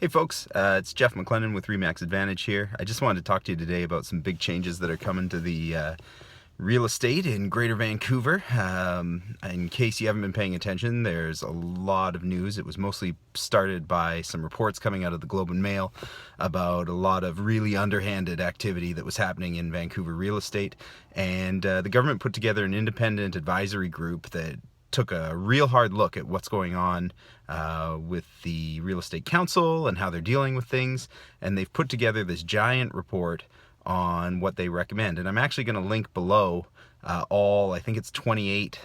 Hey folks, it's Jeff McLennan with Remax Advantage here. I just wanted to talk to you today about some big changes that are coming to the real estate in Greater Vancouver. In case you haven't been paying attention, there's a lot of news. It was mostly started by some reports coming out of the Globe and Mail about a lot of really underhanded activity that was happening in Vancouver real estate. And the government put together an independent advisory group that took a real hard look at what's going on with the real estate council and how they're dealing with things, and they've put together this giant report on what they recommend. And I'm actually going to link below I think it's 28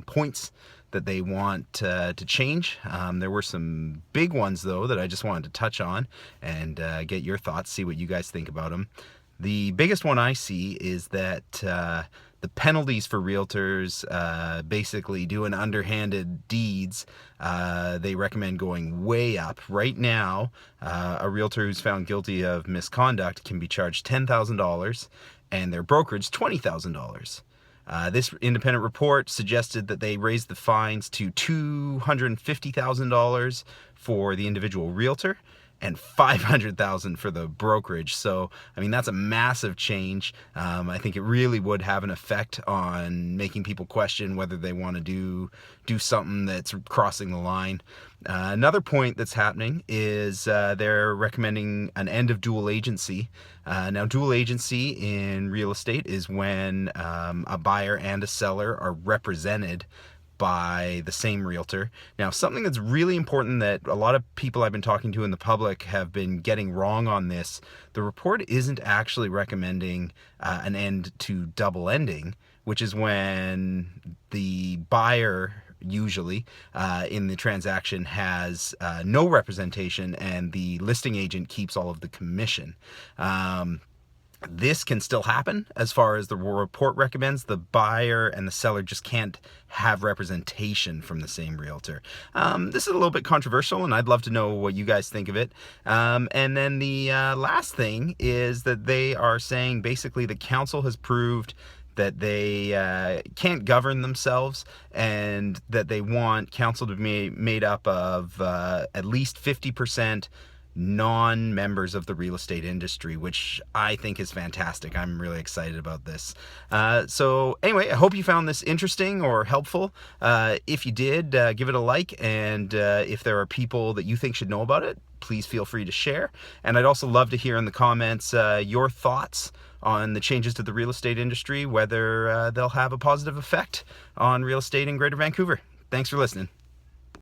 points that they want to change. There were some big ones though that I just wanted to touch on and get your thoughts, see what you guys think about them. The biggest one I see is that the penalties for realtors basically doing underhanded deeds, they recommend going way up. Right now, a realtor who's found guilty of misconduct can be charged $10,000 and their brokerage $20,000. This independent report suggested that they raise the fines to $250,000 for the individual realtor and $500,000 for the brokerage. So, I mean, that's a massive change. I think it really would have an effect on making people question whether they want to do something that's crossing the line. Another point that's happening is they're recommending an end of dual agency. Now, dual agency in real estate is when a buyer and a seller are represented by the same realtor. Now, something that's really important that a lot of people I've been talking to in the public have been getting wrong on this, the report isn't actually recommending an end to double ending, which is when the buyer usually in the transaction has no representation and the listing agent keeps all of the commission. This can still happen as far as the report recommends. The buyer and the seller just can't have representation from the same realtor. This is a little bit controversial, and I'd love to know what you guys think of it. And then the last thing is that they are saying basically the council has proved that they can't govern themselves and that they want council to be made up of at least 50% non-members of the real estate industry, which I think is fantastic. I'm really excited about this. So anyway, I hope you found this interesting or helpful. If you did, give it a like, and if there are people that you think should know about it, please feel free to share. And I'd also love to hear in the comments your thoughts on the changes to the real estate industry, whether they'll have a positive effect on real estate in Greater Vancouver. Thanks for listening.